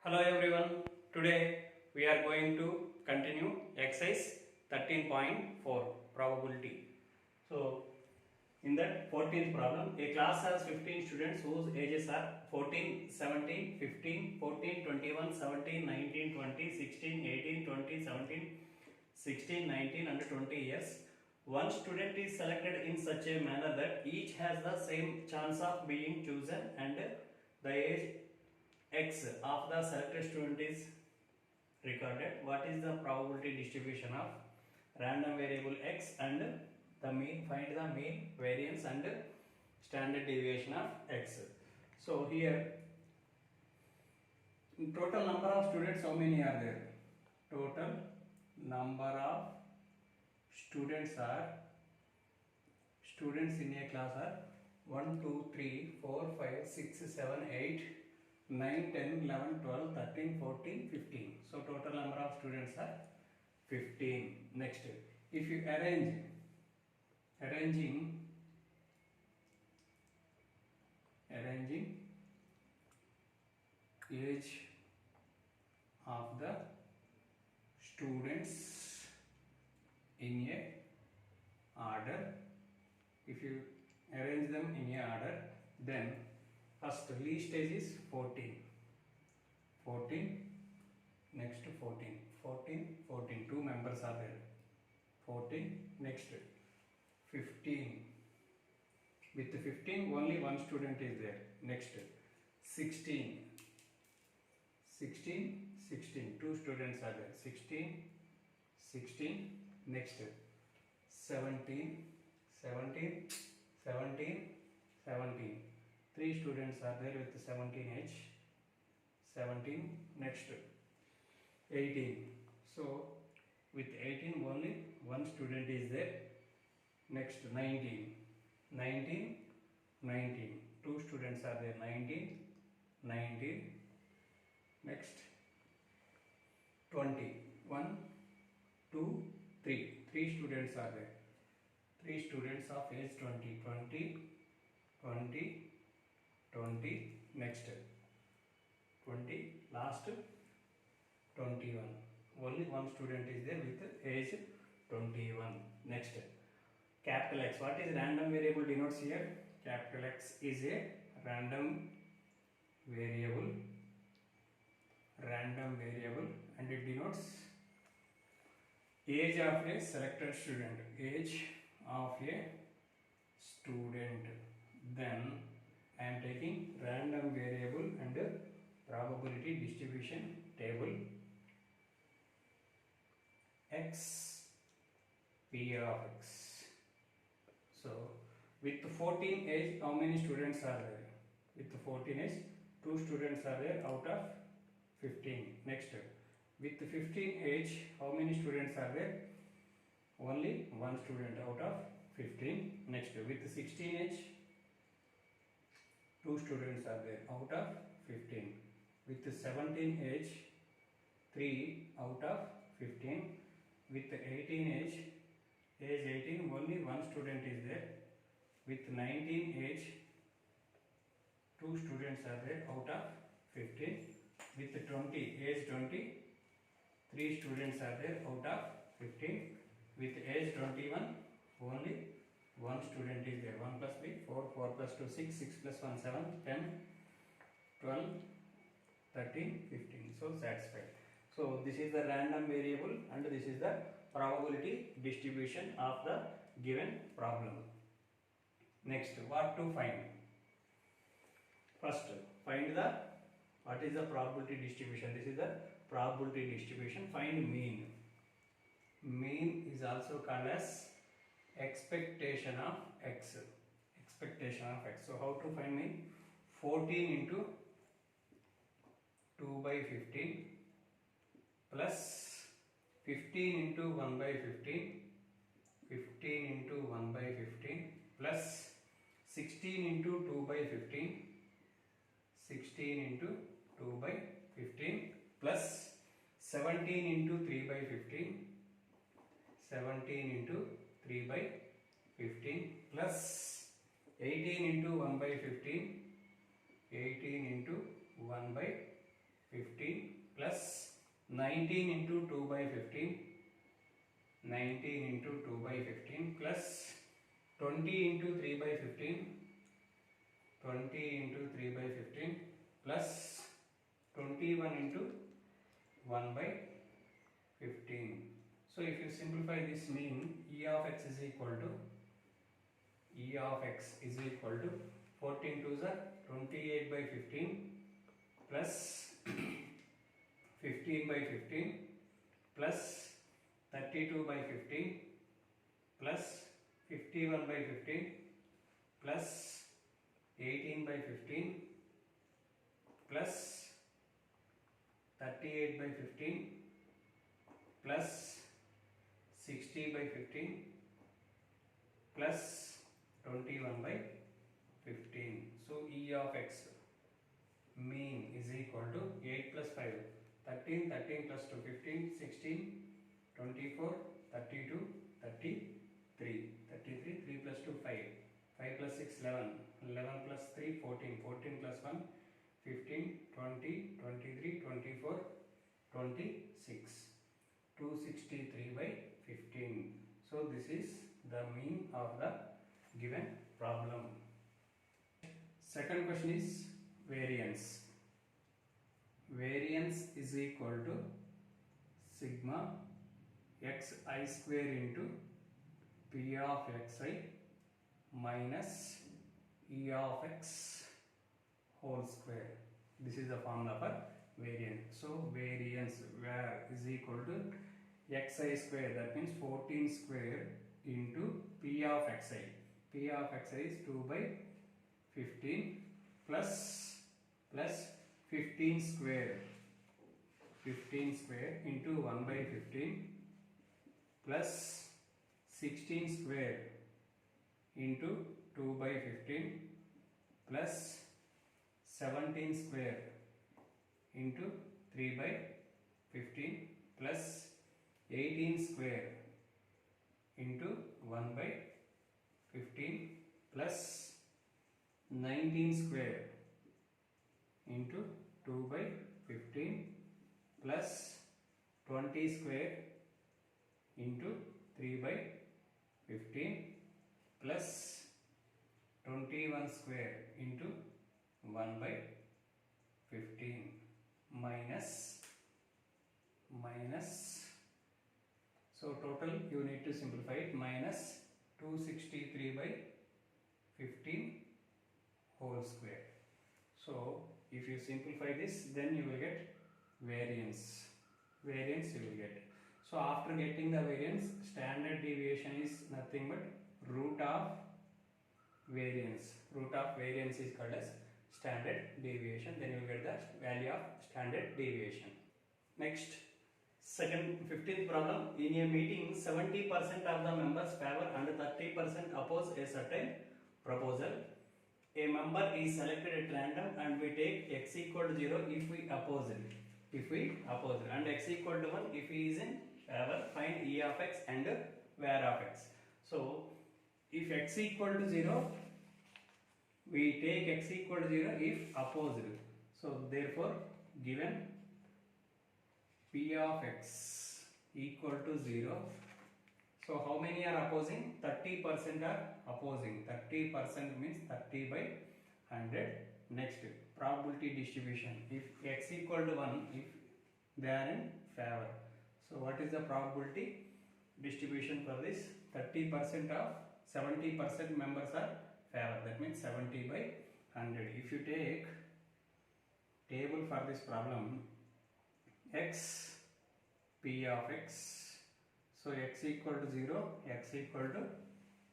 Hello everyone. Today we are going to continue exercise 13.4 probability. So in that 14th problem, a class has 15 students whose ages are 14, 17, 15, 14, 21, 17, 19, 20, 16, 18, 20, 17, 16, 19 and 20 years. One student is selected in such a manner that each has the same chance of being chosen and the age x of the selected student is recorded. What is the probability distribution of random variable x and the mean? Find the mean, variance and standard deviation of x. So here total number of students, how many are there? Total number of students in a class are 1 2 3 4 5 6 7 8 9 10 11 12 13 14 15. So total number of students are 15. Next, if you arranging age of the students in a order, if you arrange them in a order, then first least age is 14, next 14, 2 members are there, 14, next 15, with 15 only one student is there, next 16, 2 students are there, 16, next 17, 3 students are there with 17 each, 17, next 18. So with 18 only one student is there, next 19, 2 students are there, 19, next 20, 1, 2, 3, 3 students are there, 3 students of age 20, 20, next 20, last 21, only one student is there with age 21. Next, capital X. What is random variable denotes here? Capital X is a random variable and it denotes age of a selected student, then I am taking random variable and probability distribution table. X P of X. So with 14 age, how many students are there? With 14 age, 2 students are there out of 15. Next, with 15 age, how many students are there? Only one student out of 15. Next, with 16 age, 2 students are there out of 15. With 17 age, 3 out of 15. With 18 age 18, only one student is there. With 19 age, 2 students are there out of 15. With 20 age 20, 3 students are there out of 15. With age 21, only one student is there. 1 plus 3, 4, 4 plus 2, 6, 6 plus 1, 7, 10, 12, 13, 15. So satisfied. So this is the random variable and this is the probability distribution of the given problem. Next, what to find? First, find what is the probability distribution? This is the probability distribution. Find mean. Mean is also called as expectation of x. So how to find mean? 14 into 2 by 15 plus 15 into 1 by 15, 15 into 1 by 15 plus 16 into 2 by 15, 16 into 2 by 15 plus 17 into 3 by 15, 17 into 3 by 15 plus 18 into 1 by 15, 18 into 1 by 15 plus 19 into 2 by 15, 19 into 2 by 15 plus 20 into 3 by 15, 20 into 3 by 15 plus 21 into 1 by 15. So if you simplify this, mean E of x is equal to 14 to the 28 by 15 plus 15 by 15 plus 32 by 15 plus 51 by 15 plus 18 by 15 plus 38 by 15 plus 60 by 15 plus 21 by 15. So E of x mean is equal to 8 plus 5, 13, 13 plus 2, 15, 16, 24, 32, 33, 3 plus 2, 5, 5 plus 6, 11, 11 plus 3, 14, 14 plus 1, 15, 20, 23, 24, 26, 263 by 15. So this is the mean of the given problem. Second question is variance. Variance is equal to sigma xi square into p of xi minus e of x whole square. This is the formula for variance. So variance where is equal to xi square, that means 14 square into p of xi. P of xi is 2 by 15 plus 15 square into 1 by 15 plus 16 square into 2 by 15 plus 17 square into 3 by 15 plus 18 square into 1 by 15 plus 19 square into 2 by 15 plus 20 square into 3 by 15 plus 21 square into 1 by 15 minus, so total you need to simplify it, minus 263 by 15 whole square. So if you simplify this, then you will get variance you will get. So after getting the variance, standard deviation is nothing but root of variance is called as standard deviation. Then you will get the value of standard deviation. Next, 15th problem. In a meeting, 70% of the members favor and 30% oppose a certain proposal. A member is selected at random and we take x equal to 0 if we oppose it. And x equal to 1 if he is in favor. Find E of x and where of x. So if x equal to 0, we take x equal to 0 if opposed. So therefore given P of x equal to 0. So how many are opposing? 30% are opposing. 30% means 30 by 100. Next, probability distribution. If x equal to 1, if they are in favor. So what is the probability distribution for this? 30% of 70% members are favor. That means 70 by 100. If you take table for this problem, x, P of x. So x equal to 0, x equal to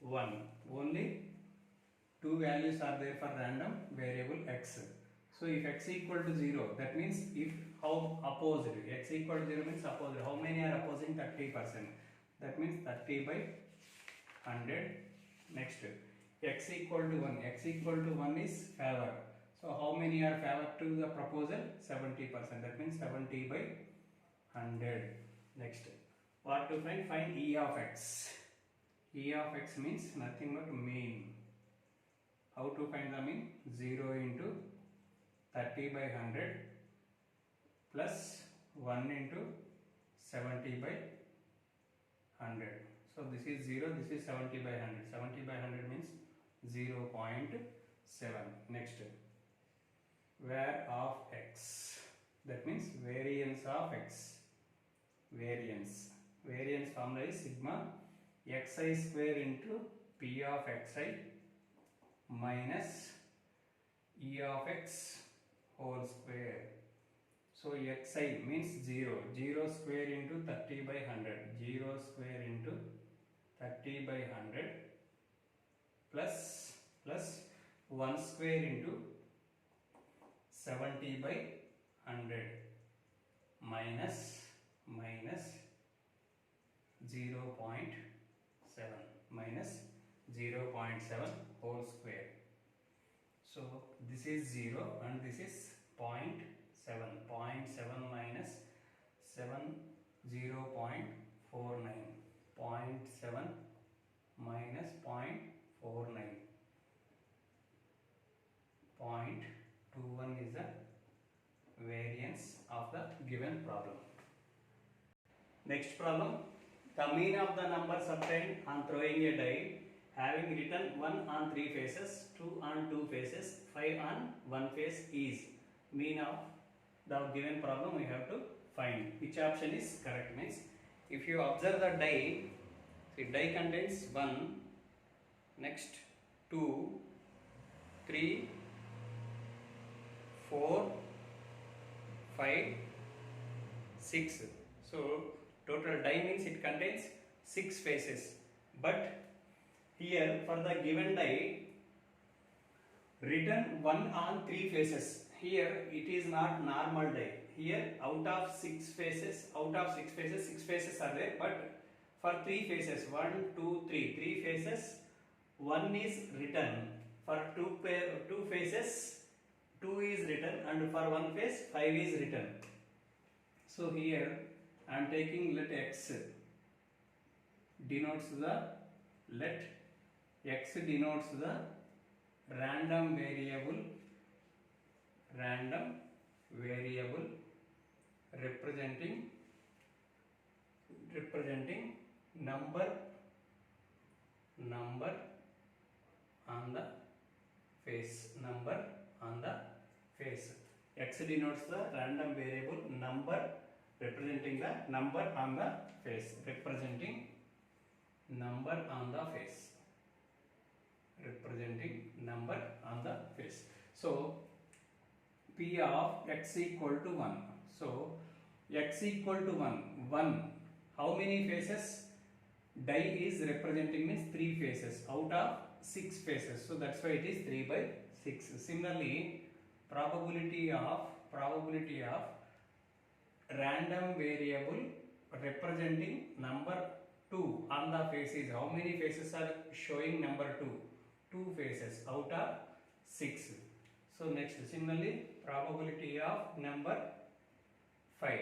1. Only two values are there for random variable x. So if x equal to 0, that means if how opposed, x equal to 0 means opposed. How many are opposing? 30%. That means 30 by 100. Next, x equal to 1. X equal to 1 is favor. So how many are favor to the proposal? 70%. That means 70 by 100. Next, what to find? Find E of x. E of x means nothing but mean. How to find the mean? 0 into 30 by 100 plus 1 into 70 by 100. So this is 0, this is 70 by 100. 70 by 100 means 0.7. Next, var of x. That means variance of x. Variance formula is sigma xi square into p of xi minus e of x whole square. So xi means 0. 0 square into 30 by 100. 0 square into 30 by 100 plus 1 square into 70 by 100 minus 0.7 minus 0.7 whole square. So this is 0 and this is 0.7. 0.7 minus 7, 0.49. 0.7 minus 0.49. 0.21 is the variance of the given problem. Next problem. The mean of the numbers obtained on throwing a die having written 1 on 3 faces, 2 on 2 faces, 5 on 1 face is mean of the given problem. We have to find which option is correct. Means if you observe the die, the die contains 1, next 2, 3, 4, 5, 6. So total die means it contains 6 faces. But here for the given die written 1 on 3 faces. Here it is not normal die. Here out of 6 faces, 6 faces are there. But for 3 faces, 1, 2, 3 faces, 1 is written. For 2 faces, 2 is written, and for 1 face, 5 is written. So here I am taking let x denotes the random variable representing number on the face. X denotes the random variable number representing the number on the face. Representing number on the face. So P of x equal to 1. So x equal to 1. How many faces? Die is representing means 3 faces out of 6 faces. So that's why it is 3 by 6. Similarly, probability of random variable representing number 2 on the faces. How many faces are showing number 2? 2 faces out of 6. So next, similarly, probability of number 5.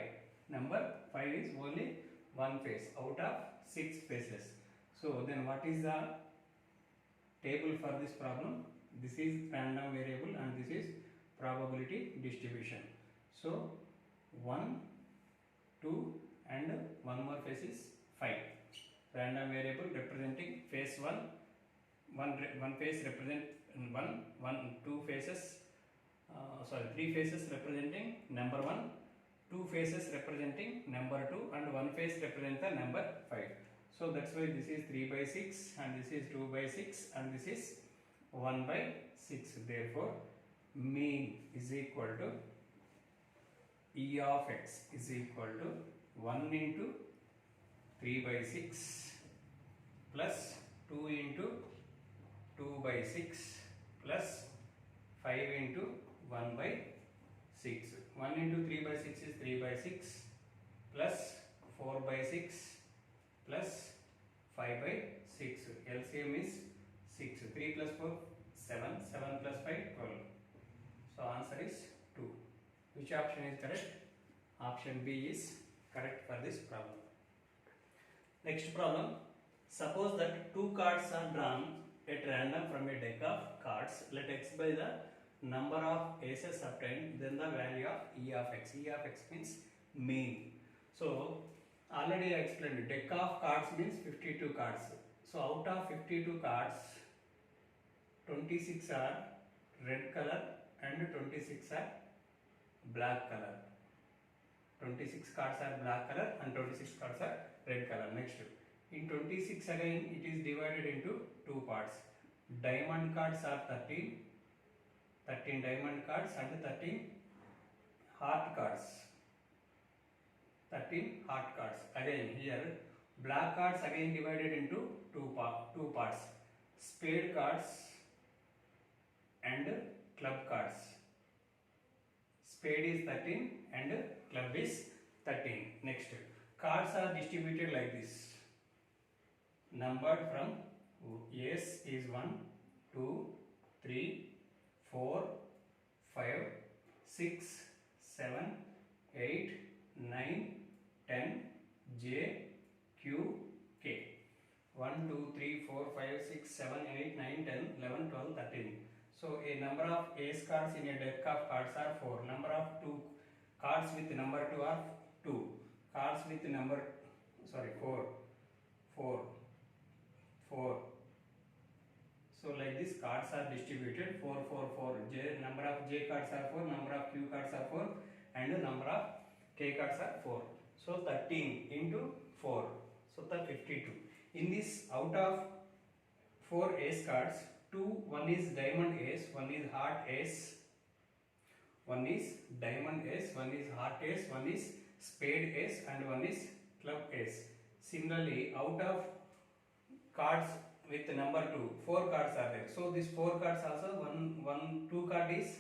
Number 5 is only 1 face out of 6 faces. So then what is the table for this problem? This is random variable and this is probability distribution. So 1, 2 and one more face is 5. Random variable representing face 1. One face represent 2 faces. 3 faces representing number 1, 2 faces representing number 2, and 1 face represents the number 5. So that's why this is 3 by 6 and this is 2 by 6 and this is 1 by 6. Therefore, mean is equal to E of x is equal to 1 into 3 by 6 plus 2 into 2 by 6 plus 5 into 1 by 6. 1 into 3 by 6 is 3 by 6 plus 4 by 6 plus 5 by 6. LCM is 6. 3 plus 4, 7. 7 plus 5, 12. So answer is 2. Which option is correct? Option B is correct for this problem. Next problem. Suppose that 2 cards are drawn at random from a deck of cards. Let x be the number of aces obtained, then the value of E of x. E of x means mean. So already I explained, deck of cards means 52 cards. So out of 52 cards, 26 are red color and 26 are black color. 26 cards are black color and 26 cards are red color. Next, in 26 again it is divided into two parts. Diamond cards are 13 diamond cards and 13 heart cards. 13 heart cards. Again here black cards again divided into two parts. Spade cards and club cards. Spade is 13 and club is 13. Next, cards are distributed like this. Numbered from ace is 1, 2, 3, 4, 5, 6, 7, 8, 9, 10, J, Q, K. 1, 2, 3, 4, 5, 6, 7, 8, 9, 10, 11, 12, 13. So a number of ace cards in a deck of cards are 4. Number of cards with number 2 are 2. Cards with number 4. So like this cards are distributed 4, 4, 4. Number of J cards are 4, number of Q cards are 4 and number of K cards are 4. So 13 into 4. So the 52. In this, out of 4 ace cards, one is diamond ace, one is heart ace, one is diamond ace, one is heart ace, one is spade ace and one is club ace. Similarly, out of cards with number 2, 4 cards are there. So these 4 cards also, two card is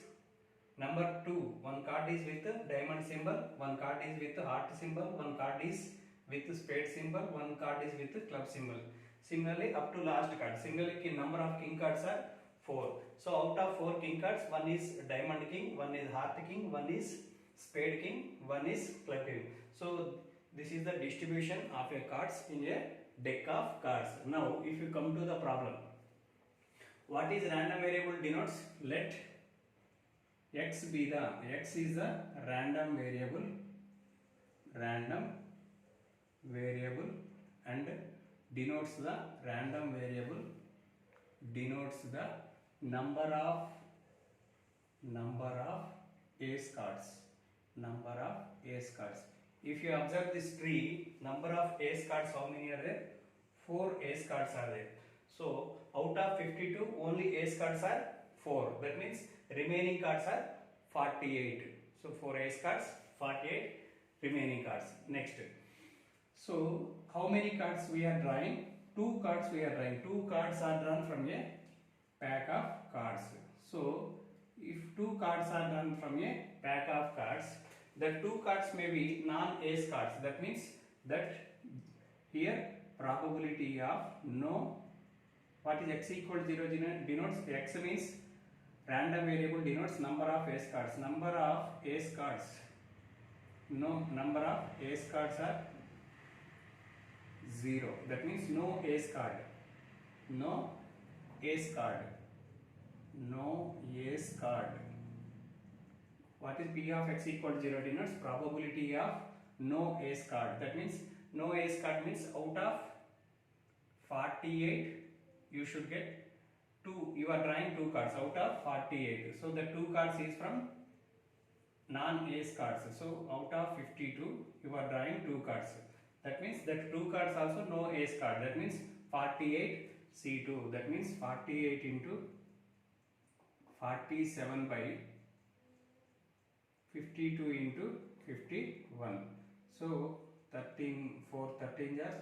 number 2, one card is with diamond symbol, one card is with heart symbol, one card is with spade symbol, one card is with club symbol. Similarly, up to last card. Similarly, number of king cards are 4. So out of 4 king cards, one is diamond king, one is heart king, one is spade king, one is club king. So this is the distribution of a cards in a deck of cards. Now, if you come to the problem, what is random variable denotes? Let x be the, x is the random variable and denotes the random variable denotes the number of ace cards. If you observe this tree, number of ace cards, how many are there? 4 ace cards are there. So out of 52, only ace cards are 4. That means remaining cards are 48. So 4 ace cards, 48 remaining cards. Next. So how many cards we are drawing? 2 cards we are drawing. 2 cards are drawn from a pack of cards. So if 2 cards are drawn from a pack of cards, the 2 cards may be non-ace cards. That means that here probability of no, what is x equal to 0 denotes, x means random variable denotes number of ace cards. Number of ace cards, no, number of ace cards are 0. That means no ace card. No ace card. What is P of x equal to 0 denotes? Probability of no ace card. That means no ace card means out of 48 you should get 2. You are drawing 2 cards out of 48. So the 2 cards is from non-ace cards. So out of 52 you are drawing 2 cards. That means that 2 cards also no ace card. That means 48 C2. That means 48 into 47 by 52 into 51. So 13, 4 13 are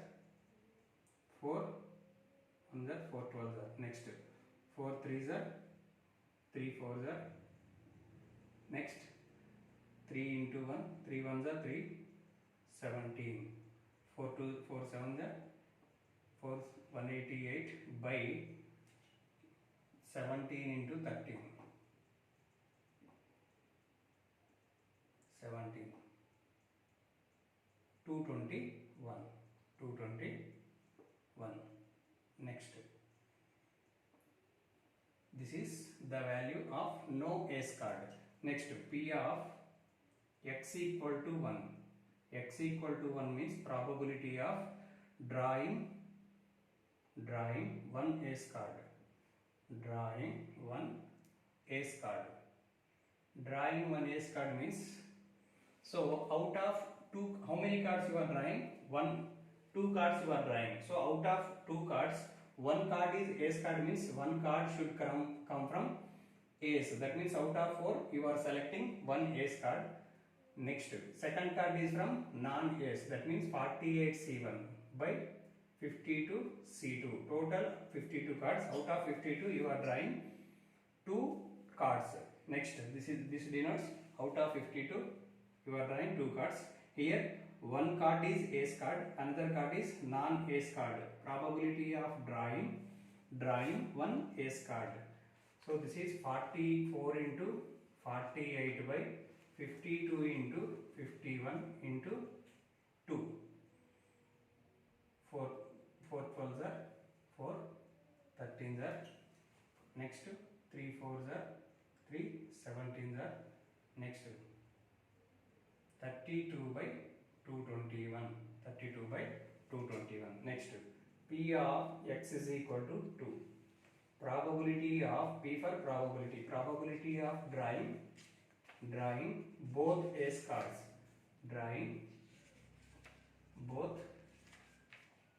4 1 are 4 12 are. Next 4 3s are 3 4s are. Next 3 into 1 3 1s are 3 17. 4 7s are 4 188 by 17 into 13. 17 221. Next, this is the value of no ace card. Next, P of x equal to 1. X equal to 1 means probability of drawing one ace card. Drawing one ace card. Drawing one ace card means, so out of two, how many cards you are drawing? Two cards you are drawing. So out of two cards, one card is ace card, means one card should come from ace. That means out of 4 you are selecting one ace card. Next, second card is from non-ace. That means 48C1 by 52 C2. Total 52 cards. Out of 52 you are drawing 2 cards. Next, this denotes out of 52 you are drawing 2 cards. Here one card is ace card, another card is non-ace card. Probability of drawing one ace card. So this is 44 into 48 by 52 into 51 into 2. 4 12s are 4, 13s are, next 3 4s are 3, 17s are, next 32 by 221, 32 by 221. Next, P of x is equal to 2. Probability of, P for probability of drawing both ace cards. Drawing both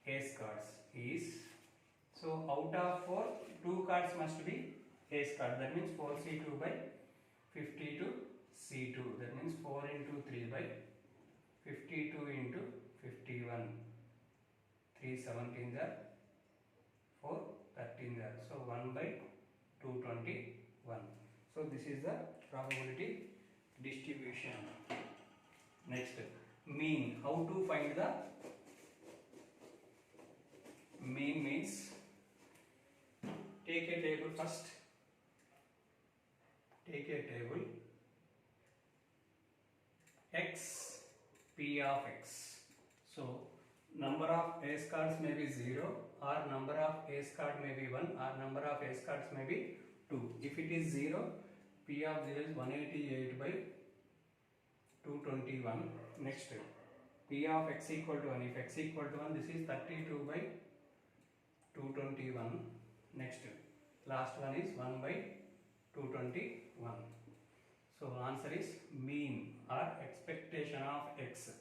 ace cards is, so out of 4, 2 cards must be ace card. That means 4C2 by 52 C2. That means 4 into 3 by 52 into 51. 3 17s are 4 13s are. So 1 by 221. So this is the probability distribution. Next, mean. How to find the mean? Means take a table first. Take a table x, P of x. So number of ace cards may be 0, or number of ace card may be 1, or number of ace cards may be 2. If it is 0, P of 0 is 188 by 221. Next, P of x equal to 1. If x equal to 1, this is 32 by 221. Next, last one is 1 by 221. So answer is mean or expectation of x.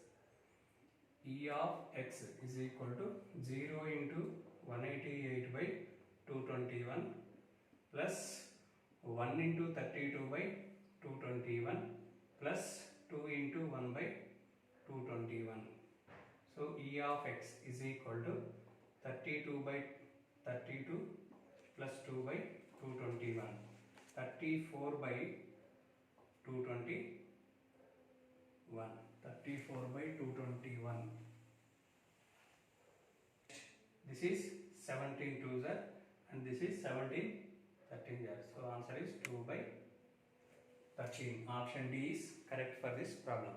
E of x is equal to 0 into 188 by 221 plus 1 into 32 by 221 plus 2 into 1 by 221. So E of x is equal to 32 by 32 plus 2 by 221. 34 by 221. 34 by 221. This is 17 twos are, and this is 17 13 are. So answer is 2 by 13. Option D is correct for this problem.